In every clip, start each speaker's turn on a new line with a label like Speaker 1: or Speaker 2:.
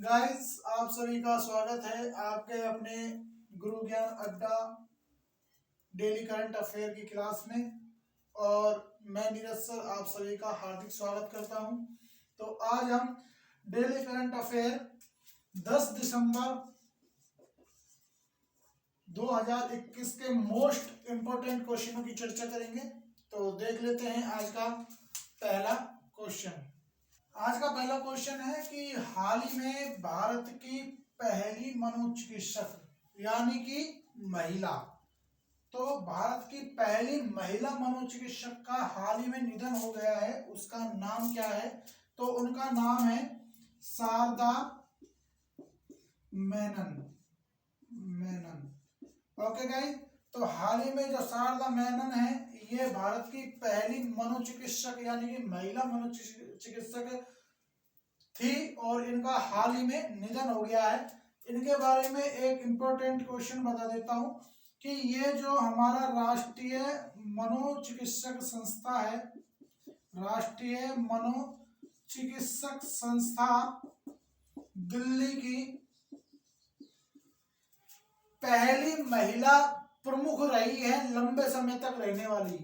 Speaker 1: Guys, आप सभी का स्वागत है आपके अपने गुरु ज्ञान अड्डा डेली करंट अफेयर की क्लास में। और मैं नीरज सर आप सभी का हार्दिक स्वागत करता हूं। तो आज हम डेली करंट अफेयर 10 दिसंबर 2021 के मोस्ट इंपोर्टेंट क्वेश्चनों की चर्चा करेंगे। तो देख लेते हैं आज का पहला क्वेश्चन। आज का पहला क्वेश्चन है कि हाल ही में भारत की पहली मनोचिकित्सक यानी कि महिला, तो भारत की पहली महिला मनोचिकित्सक का हाल ही में निधन हो गया है। उसका नाम क्या है? तो उनका नाम है शारदा मेनन। ओके गाइस, तो हाल ही में जो शारदा मेनन है ये भारत की पहली मनोचिकित्सक यानी कि महिला मनोचिकित्सक थी और इनका हाल ही में निधन हो गया है। इनके बारे में एक इम्पोर्टेंट क्वेश्चन बता देता हूं कि ये जो हमारा राष्ट्रीय मनोचिकित्सक संस्था है, राष्ट्रीय मनोचिकित्सक संस्था दिल्ली की पहली महिला प्रमुख रही है, लंबे समय तक रहने वाली।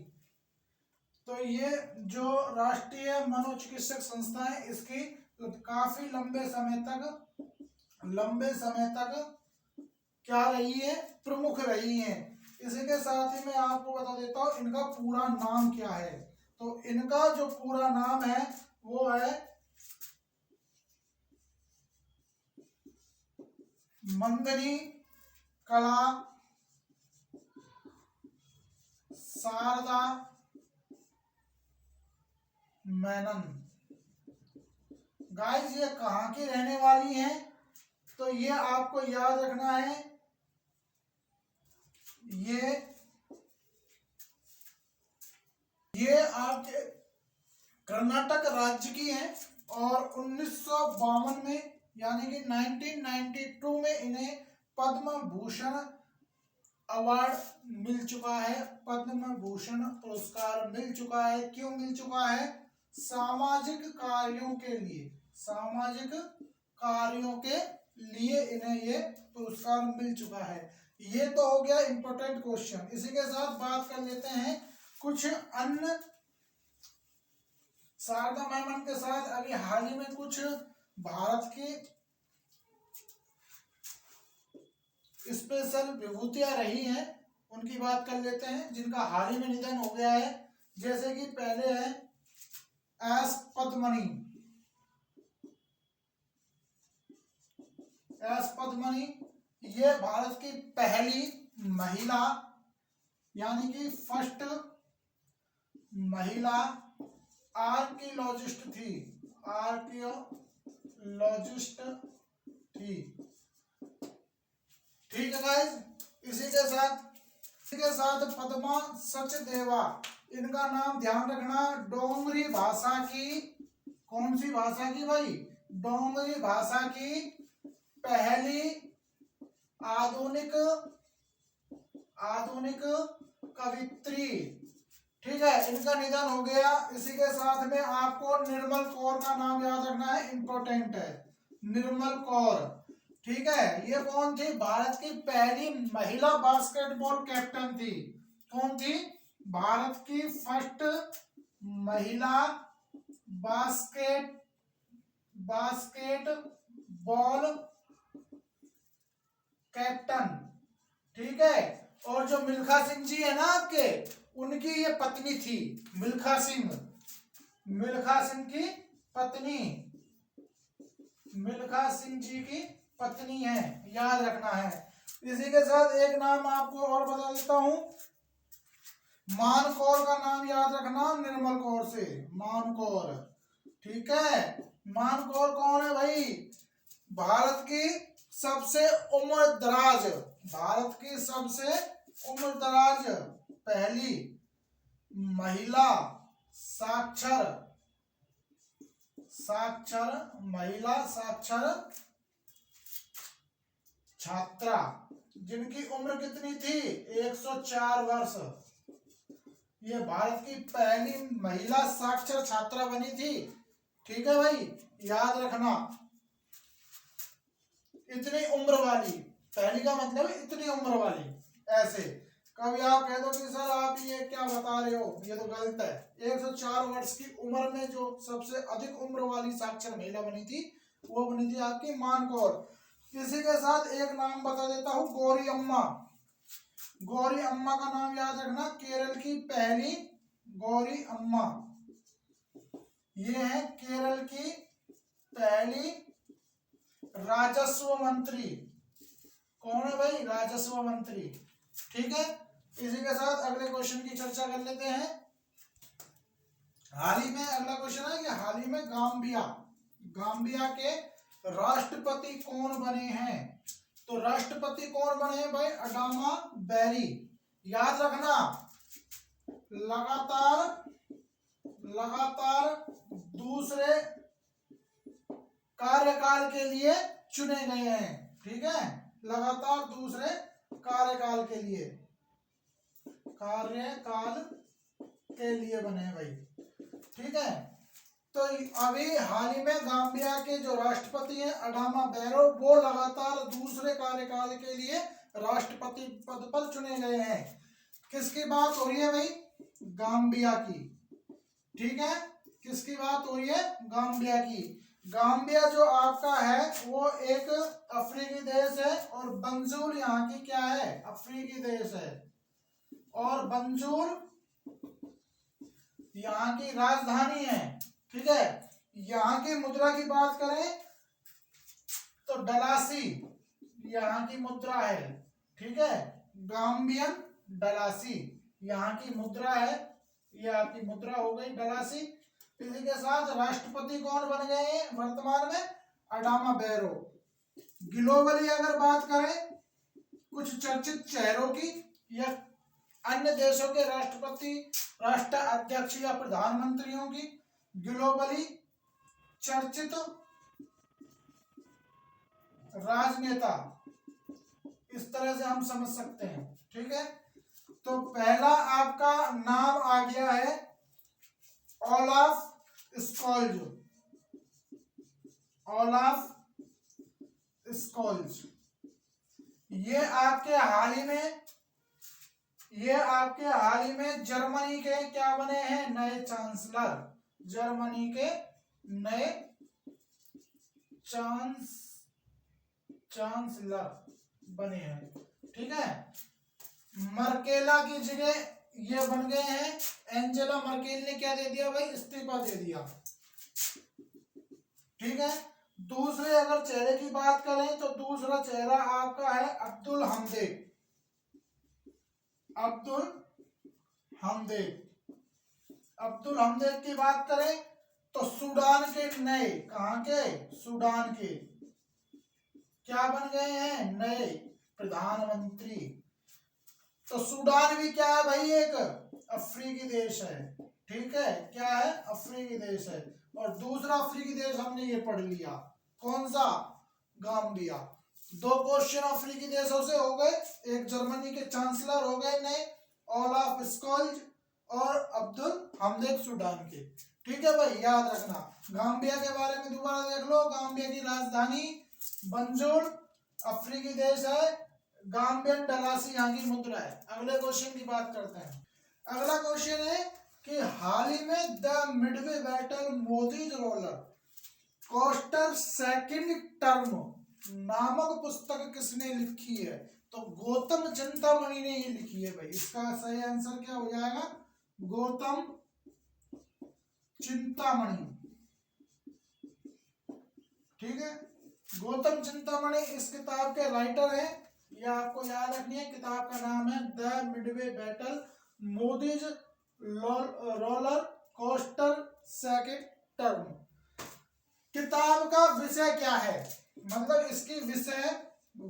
Speaker 1: तो ये जो राष्ट्रीय मनोचिकित्सक संस्था है इसकी काफी लंबे समय तक क्या रही है? प्रमुख रही है। इसी के साथ ही मैं आपको बता देता हूं इनका पूरा नाम क्या है। तो इनका जो पूरा नाम है वो है मंगनी कला शारदा मेनन। गाइस, ये कहाँ की रहने वाली हैं? तो ये आपको याद रखना है, ये आपके कर्नाटक राज्य की हैं और 1952 में यानी कि 1992 में इन्हें पद्म भूषण अवार्ड मिल चुका है, पद्म भूषण पुरस्कार मिल चुका है। क्यों मिल चुका है? सामाजिक कार्यों के लिए इन्हें ये पुरस्कार मिल चुका है। ये तो हो गया इंपॉर्टेंट क्वेश्चन। इसी के साथ बात कर लेते हैं कुछ अन्य शारदा मेनन के साथ अभी हाल ही में कुछ भारत की स्पेशल विभूतियां रही हैं, उनकी बात कर लेते हैं जिनका हाल ही में निधन हो गया है। जैसे कि पहले है एस पद्मनी। ये भारत की पहली महिला यानी कि फर्स्ट महिला आर्कियोलॉजिस्ट थी। ठीक है गाइस। इसी के साथ पद्मा सचदेवा, इनका नाम ध्यान रखना। डोंगरी भाषा की, कौन सी भाषा की भाई? डोंगरी भाषा की पहली आधुनिक कवित्री। ठीक है, इनका निधन हो गया। इसी के साथ में आपको निर्मल कौर का नाम याद रखना है, इंपॉर्टेंट है निर्मल कौर। ठीक है, ये कौन थी? भारत की पहली महिला बास्केटबॉल कैप्टन थी। कौन थी? भारत की फर्स्ट महिला बास्केटबॉल कैप्टन। ठीक है, और जो मिल्खा सिंह जी है ना आपके, उनकी ये पत्नी थी। मिल्खा सिंह जी की पत्नी है, याद रखना है। इसी के साथ एक नाम आपको और बता देता हूं, मान कौर का नाम याद रखना निर्मल कौर से। मान कौर, ठीक है। मान कौर कौन है भाई? भारत की सबसे उम्रदराज पहली महिला साक्षर छात्रा, जिनकी उम्र कितनी थी? 104 वर्ष। ये भारत की पहली महिला साक्षर छात्रा बनी थी। ठीक है भाई, याद रखना। इतनी उम्र वाली, पहली का मतलब है इतनी उम्र वाली। ऐसे कभी आप कह दो कि सर आप ये क्या बता रहे हो, ये तो गलत है। 104 वर्ष की उम्र में जो सबसे अधिक उम्र वाली साक्षर महिला बनी थी वो बनी थी आपकी मानकौर। इसी के साथ एक नाम बता देता हूँ, गौरी अम्मा। गौरी अम्मा का नाम याद रखना, केरल की पहली गौरी अम्मा। ये है केरल की पहली राजस्व मंत्री। कौन है भाई? राजस्व मंत्री। ठीक है, इसी के साथ अगले क्वेश्चन की चर्चा कर लेते हैं। हाल ही में अगला क्वेश्चन है कि हाल ही में गाम्बिया के राष्ट्रपति कौन बने हैं? तो राष्ट्रपति कौन बने हैं भाई? अडामा बैरी। याद रखना, लगातार दूसरे कार्यकाल के लिए चुने गए हैं। ठीक है, लगातार दूसरे कार्यकाल के लिए बने हैं भाई। ठीक है, तो अभी हाल ही में गाम्बिया के जो राष्ट्रपति हैं अडामा बैरो, वो लगातार दूसरे कार्यकाल के लिए राष्ट्रपति पद पर चुने गए हैं। किसकी बात हो रही है भाई? गाम्बिया की। ठीक है, किसकी बात हो रही है? गाम्बिया की। गाम्बिया जो आपका है वो एक अफ्रीकी देश है और बंजूर यहाँ की क्या है? अफ्रीकी देश है। और बंजूर यहाँ की राजधानी है। ठीक है, यहाँ की मुद्रा की बात करें तो डलासी यहाँ की मुद्रा है। ठीक है, गाम्बियन डलासी यहाँ की मुद्रा है। ये आपकी मुद्रा हो गई डलासी। इसी के साथ राष्ट्रपति कौन बन गए हैं वर्तमान में? अडामा बैरो। ग्लोबली अगर बात करें कुछ चर्चित चेहरों की या अन्य देशों के राष्ट्रपति, राष्ट्र अध्यक्ष या प्रधानमंत्रियों की, ग्लोबली चर्चित राजनेता, इस तरह से हम समझ सकते हैं। ठीक है, तो पहला आपका नाम आ गया है ओलाफ स्कोल्ज। ओलाफ स्कोल्ज ये आपके हाल ही में जर्मनी के क्या बने हैं? नए चांसलर। जर्मनी के नए चांसलर बने हैं। ठीक है, मर्केला की जगह ये बन गए हैं, एंजेला मर्केल ने क्या दे दिया भाई? इस्तीफा दे दिया। ठीक है, दूसरे अगर चेहरे की बात करें तो दूसरा चेहरा आपका है अब्दुल हमदेक। अब्दुल हमदेक की बात करें तो सूडान के नए, कहां के? सूडान के क्या बन गए हैं? नए प्रधानमंत्री। तो सूडान भी क्या है भाई? एक अफ्रीकी देश है। ठीक है, क्या है? अफ्रीकी देश है। और दूसरा अफ्रीकी देश हमने ये पढ़ लिया, कौन सा? गाम्बिया। दो क्वेश्चन अफ्रीकी देशों से हो गए, एक जर्मनी के चांसलर हो गए नए ओलाफ स्कोल्ज और अब्दुल हमदेक सूडान के। ठीक है भाई, याद रखना। गाम्बिया के बारे में दोबारा देख लो, गाम्बिया की राजधानी बंजूर, अफ्रीकी देश है, गाम्बियन डलासी यहाँ की मुद्रा है। अगले क्वेश्चन की बात करते हैं। अगला क्वेश्चन है कि हाल ही में the Midway battle Modi's roller coaster second term नामक पुस्तक किसने लिखी है? तो गौतम चिंतामणि ने ये लिखी है भाई। इसका सही आंसर क्या हो जाएगा? गौतम चिंतामणि। ठीक है, गौतम चिंतामणि इस किताब के राइटर हैं। ये आपको याद रखनी है, किताब का नाम है the Midway battle Modi's roller coaster second term. किताब का विषय क्या है, मतलब इसकी विषय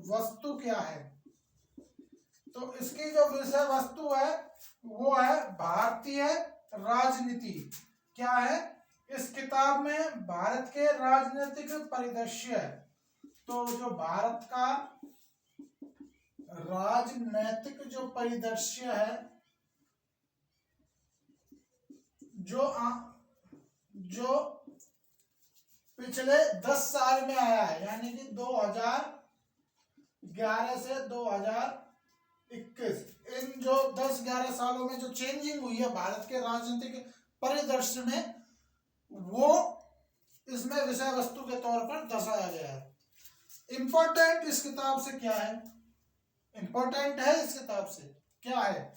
Speaker 1: वस्तु क्या है? तो इसकी जो विषय वस्तु है वो है भारतीय राजनीति। क्या है? इस किताब में भारत के राजनीतिक परिदृश्य है। तो जो भारत का राजनीतिक जो परिदृश्य है, जो पिछले 10 साल में आया है, यानी कि 2000 2011 से 2021, इन जो 10-11 सालों में जो चेंजिंग हुई है भारत के राजनीतिक परिदृश्य में, वो इसमें विषय वस्तु के तौर पर दर्शाया गया है। इंपॉर्टेंट इस किताब से क्या है, इंपॉर्टेंट है इस किताब से क्या है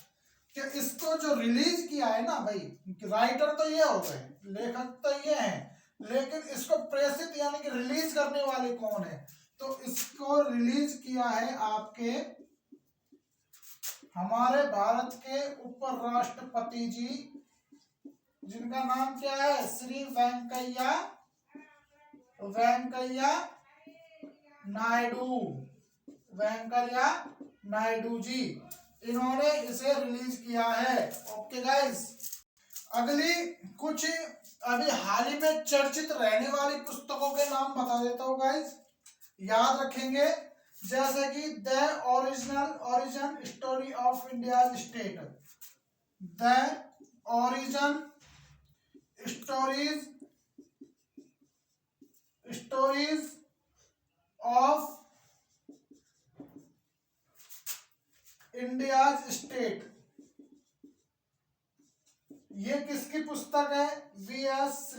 Speaker 1: कि इसको जो रिलीज किया है ना भाई, राइटर तो ये हो गए, लेखक तो ये हैं, लेकिन इसको प्रेषित यानी कि रिलीज करने वाले कौन है, तो इसको रिलीज किया है आपके हमारे भारत के उपराष्ट्रपति जी, जिनका नाम क्या है, श्री वेंकैया नायडू, वेंकैया नायडू जी, इन्होंने इसे रिलीज किया है। ओके गाइस, अगली कुछ अभी हाल ही में चर्चित रहने वाली पुस्तकों के नाम बता देता हूँ गाइस, याद रखेंगे, जैसे कि the origin story of India state, the origin stories of India state, ये किसकी पुस्तक है, वी.एस.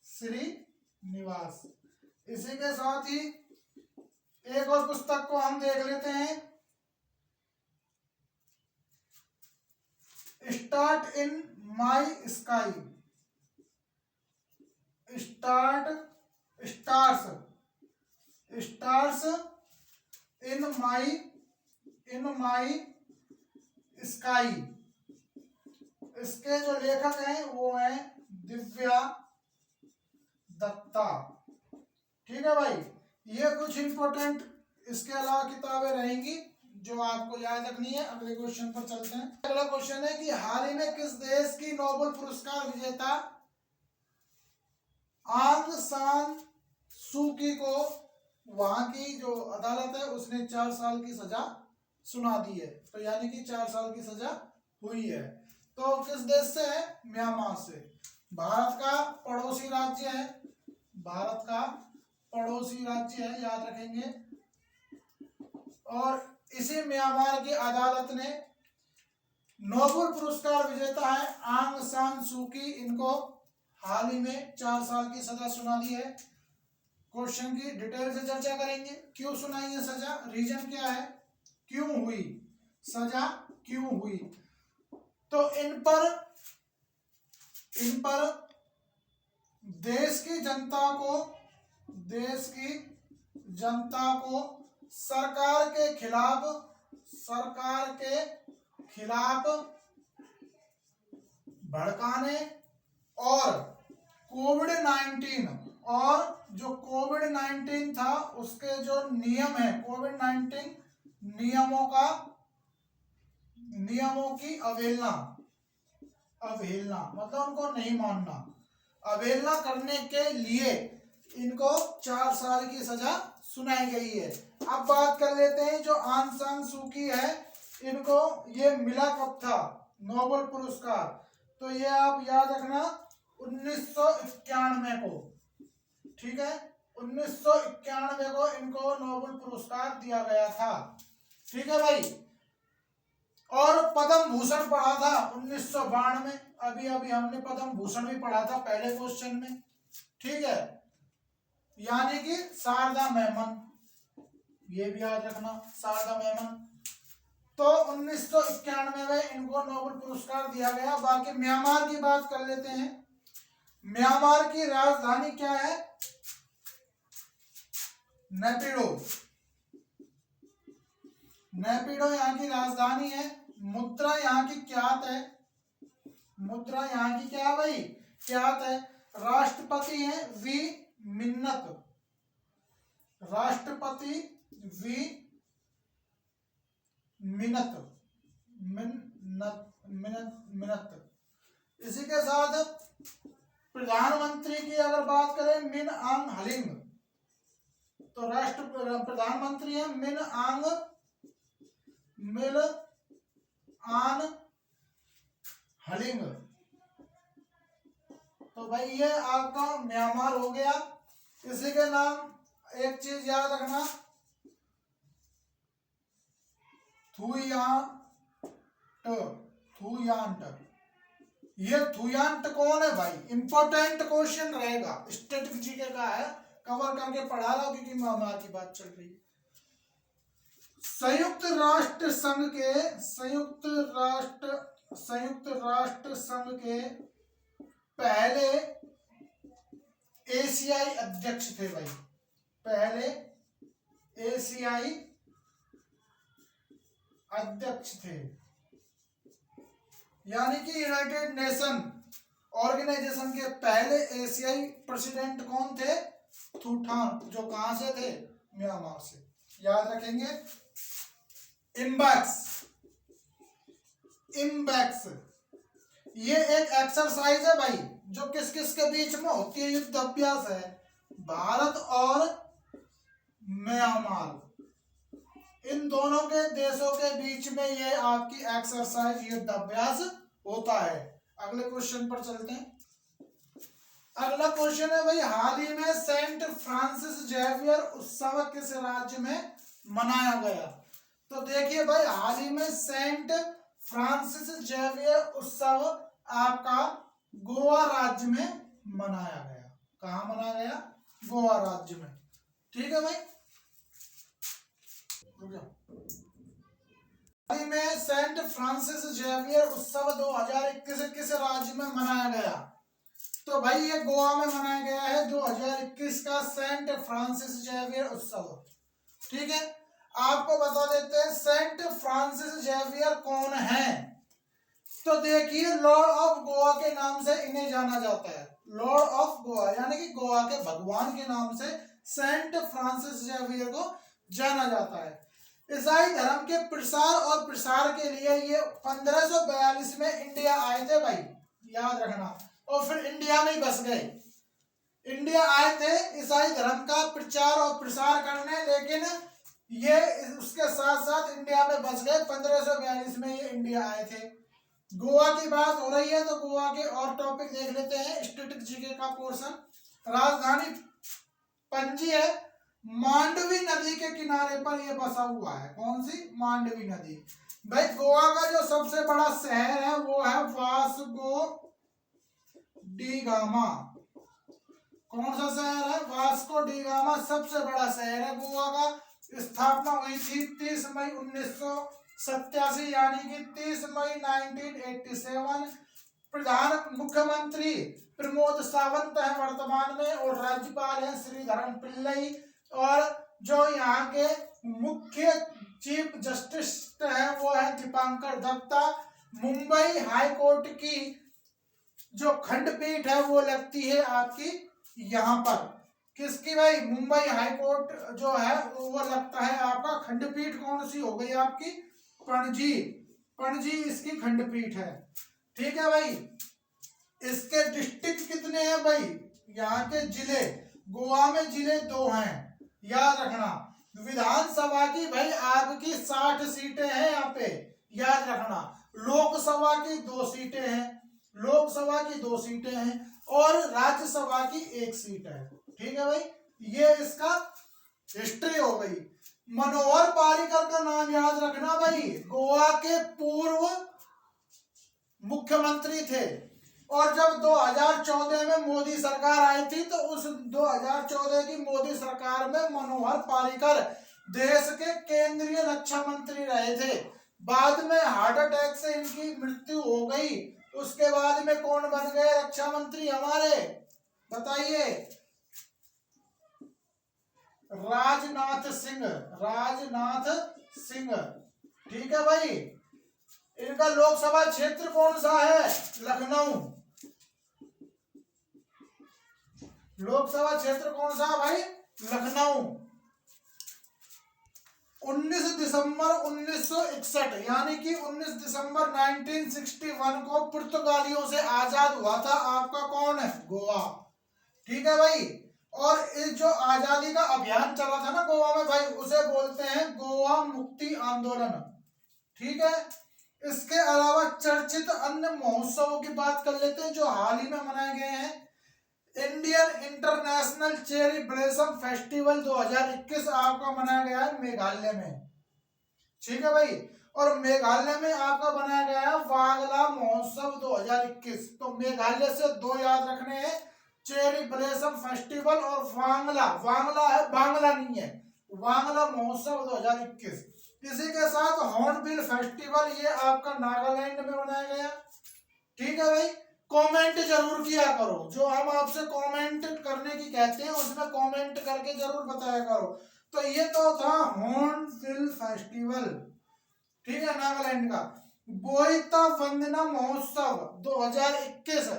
Speaker 1: श्रीनिवास। इसी के साथ ही एक और पुस्तक को हम देख लेते हैं, स्टार्स इन माई स्काई, स्टार्स इन माई स्काई, इसके जो लेखक हैं वो हैं दिव्या दत्ता। ठीक है भाई, ये कुछ इंपॉर्टेंट इसके अलावा किताबें रहेंगी जो आपको याद रखनी है। अगले क्वेश्चन पर चलते हैं। अगला क्वेश्चन है कि हाल ही में किस देश की नोबेल पुरस्कार विजेता आंग सान सू की को वहां की जो अदालत है उसने 4 साल की सजा सुना दी है, तो यानी कि 4 साल की सजा हुई है। तो किस देश से है, म्यांमार से, भारत का पड़ोसी राज्य है, भारत का पड़ोसी राज्य है, याद रखेंगे। और इसी म्यांमार की अदालत ने नोबेल पुरस्कार विजेता है आंग सान सू की, इनको हाल ही में 4 साल की सजा सुना दी है। क्वेश्चन की डिटेल से चर्चा करेंगे, क्यों सुनाई है सजा, रीजन क्या है, क्यों हुई सजा, क्यों हुई। तो इन पर देश की जनता को सरकार के खिलाफ भड़काने और कोविड-19 था उसके जो नियम है, कोविड-19 नियमों की अवहेलना मतलब उनको नहीं मानना, अवहेलना करने के लिए इनको 4 साल की सजा सुनाई गई है। अब बात कर लेते हैं जो आंग सान सू की है, इनको ये मिला कब था नोबेल पुरस्कार, तो ये आप याद रखना 1991 को, ठीक है, 1991 को इनको नोबेल पुरस्कार दिया गया था। ठीक है भाई, और पद्म भूषण पढ़ा था 1992, अभी हमने पद्म भूषण भी पढ़ा था पहले क्वेश्चन में। ठीक है, यानी कि शारदा मेमन, ये भी याद रखना, शारदा मेमन। तो 1991 में इनको नोबेल पुरस्कार दिया गया। बाकी म्यांमार की बात कर लेते हैं। म्यांमार की राजधानी क्या है, नेपिडो यहाँ की राजधानी है। मुद्रा यहाँ की क्या है, मुद्रा यहाँ की क्या भाई, क्या है। राष्ट्रपति हैं वी मिन्नत, राष्ट्रपति वी मिन्नत। इसी के साथ प्रधानमंत्री की अगर बात करें मिन आंग हलिंग, तो प्रधानमंत्री है मिन आंग हलिंग। तो भाई ये आपका म्यांमार हो गया। इसी के नाम एक चीज याद रखना, थुयांट, थुयांट, ये थुयांट कौन है भाई? इंपॉर्टेंट क्वेश्चन रहेगा, स्टैटिक जीके का है, कवर करके पढ़ा रहा हूं क्योंकि महामारी की बात चल रही है। संयुक्त राष्ट्र संघ के पहले एशियाई अध्यक्ष थे भाई, पहले एशियाई अध्यक्ष थे, यानी कि यूनाइटेड नेशन ऑर्गेनाइजेशन के पहले एशियाई प्रेसिडेंट कौन थे? थूठान, जो कहां से थे? म्यांमार से। याद रखेंगे। इम्बैक्स, ये एक एक्सरसाइज है भाई, जो किस किस के बीच में होती है? युद्ध अभ्यास है, भारत और म्यांमार, इन दोनों के देशों के बीच में ये आपकी एक्सरसाइज युद्ध अभ्यास होता है। अगले क्वेश्चन पर चलते हैं। अगला क्वेश्चन है भाई, हाल ही में सेंट फ्रांसिस जेवियर उत्सव किस राज्य में मनाया गया? तो देखिए भाई, हाल ही में सेंट फ्रांसिस जेवियर उत्सव आपका गोवा राज्य में मनाया गया। कहाँ मनाया गया? गोवा राज्य में। ठीक है भाई, हाल ही में सेंट फ्रांसिस जेवियर उत्सव 2021 किस राज्य में मनाया गया? तो भाई ये गोवा में मनाया गया है 2021 का सेंट फ्रांसिस जेवियर उत्सव। ठीक है, आपको बता देते हैं सेंट फ्रांसिस जेवियर कौन है। तो देखिए, लॉर्ड ऑफ गोवा के नाम से इन्हें जाना जाता है। लॉर्ड ऑफ गोवा यानी कि गोवा के भगवान के नाम से सेंट फ्रांसिस जेवियर को जाना जाता है। ईसाई धर्म के प्रसार और प्रसार के लिए ये 1542 में इंडिया आए थे भाई, याद रखना, और फिर इंडिया में ही बस गए। इंडिया आए थे ईसाई धर्म का प्रचार और प्रसार करने, लेकिन ये उसके साथ साथ इंडिया में बस गए। 1542 में ये इंडिया आए थे। गोवा की बात हो रही है तो गोवा के और टॉपिक देख लेते हैं, स्टैटिक जीके का पोर्शन। राजधानी पणजी है, मांडवी नदी के किनारे पर यह बसा हुआ है। कौन सी? मांडवी नदी। भाई गोवा का जो सबसे बड़ा शहर है वो है वास्को डी गामा। कौन सा शहर है? वास्को डी गामा सबसे बड़ा शहर है गोवा का। स्थापना हुई थी 30 मई 1987, यानी कि 30 मई 1987। प्रधान मुख्यमंत्री प्रमोद सावंत है वर्तमान में, और राज्यपाल है श्रीधरन पिल्लई, और जो यहाँ के मुख्य चीफ जस्टिस है वो है दीपांकर दत्ता। मुंबई हाई कोर्ट की जो खंडपीठ है वो लगती है आपकी यहाँ पर। किसकी भाई? मुंबई हाई कोर्ट जो है वो लगता है आपका खंडपीठ। कौन सी हो गई आपकी? पणजी। पणजी इसकी खंडपीठ है। ठीक है भाई, इसके डिस्ट्रिक्ट कितने हैं भाई? यहाँ के जिले, गोवा में जिले 2 हैं, याद रखना। विधानसभा की भाई आपकी 60 सीटें हैं यहाँ पे, याद रखना। लोकसभा की 2 सीटें हैं, लोकसभा की 2 सीटें हैं, और राज्यसभा की 1 सीट है। ठीक है भाई, ये इसका हिस्ट्री हो गई। मनोहर पारिकर का नाम याद रखना भाई, गोवा के पूर्व मुख्यमंत्री थे। और जब 2014 में मोदी सरकार आई थी तो उस 2014 की मोदी सरकार में मनोहर पारिकर देश के केंद्रीय रक्षा मंत्री रहे थे। बाद में हार्ट अटैक से इनकी मृत्यु हो गई। उसके बाद में कौन बन गए रक्षा मंत्री हमारे? बताइए। राजनाथ सिंह, राजनाथ सिंह। ठीक है भाई, इनका लोकसभा क्षेत्र कौन सा है? लखनऊ। लोकसभा क्षेत्र कौन सा है भाई? लखनऊ। 19 दिसंबर 1961 यानी कि 19 दिसंबर 1961 को पुर्तगालियों से आजाद हुआ था आपका कौन है? गोवा। ठीक है भाई, और इस जो आजादी का अभियान चला था ना गोवा में भाई, उसे बोलते हैं गोवा मुक्ति आंदोलन। ठीक है, इसके अलावा चर्चित अन्य महोत्सवों की बात कर लेते हैं जो हाल ही में मनाए गए हैं। Indian international cherry blossom festival 2021 आपका मनाया गया है मेघालय में। ठीक है भाई, और मेघालय में आपका बनाया गया है वांगला महोत्सव 2021। तो मेघालय से दो याद रखने हैं, चेरी ब्लॉसम फेस्टिवल और वांगला, वांगला है बांग्ला नहीं है, वांगला महोत्सव 2021। इसी के साथ हॉर्नबिल फेस्टिवल, ये आपका नागालैंड में बनाया गया। ठीक है भाई, कमेंट जरूर किया करो, जो हम आपसे कमेंट करने की कहते हैं उसमें कमेंट करके जरूर बताया करो। तो ये तो था हॉर्नबिल फेस्टिवल, ठीक है, नागालैंड का। बोईता वंदना महोत्सव 2021,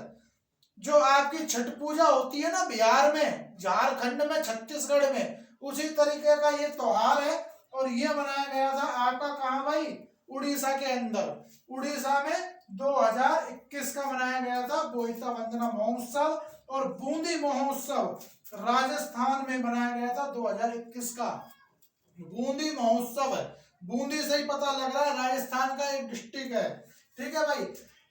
Speaker 1: जो आपकी छठ पूजा होती है ना बिहार में, झारखंड में, छत्तीसगढ़ में, उसी तरीके का ये त्योहार है। और ये मनाया गया था आपका कहाँ भाई, उड़ीसा के अंदर, उड़ीसा में 2021 का मनाया गया था बोईता वंदना महोत्सव। और बूंदी महोत्सव राजस्थान में मनाया गया था 2021 का। बूंदी महोत्सव है, बूंदी से ही पता लग रहा है राजस्थान का एक डिस्ट्रिक्ट है। ठीक है भाई।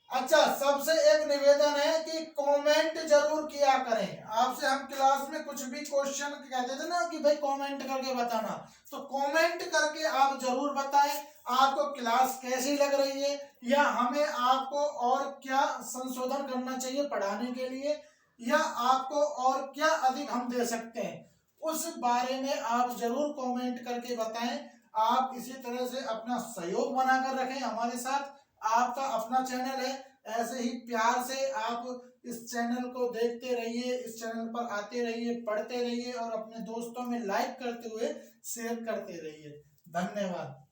Speaker 1: अच्छा, सबसे एक निवेदन है कि कमेंट जरूर किया करें। आपसे हम क्लास में कुछ भी क्वेश्चन कहते थे ना कि भाई कमेंट करके बताना, तो कमेंट करके आप जरूर बताएं आपको क्लास कैसी लग रही है, या हमें आपको और क्या संशोधन करना चाहिए पढ़ाने के लिए, या आपको और क्या अधिक हम दे सकते हैं, उस बारे में आप जरूर कमेंट करके बताएं। आप इसी तरह से अपना सहयोग बनाकर रखें हमारे साथ। आपका अपना चैनल है, ऐसे ही प्यार से आप इस चैनल को देखते रहिए, इस चैनल पर आते रहिए, पढ़ते रहिए और अपने दोस्तों में लाइक करते हुए शेयर करते रहिए। धन्यवाद।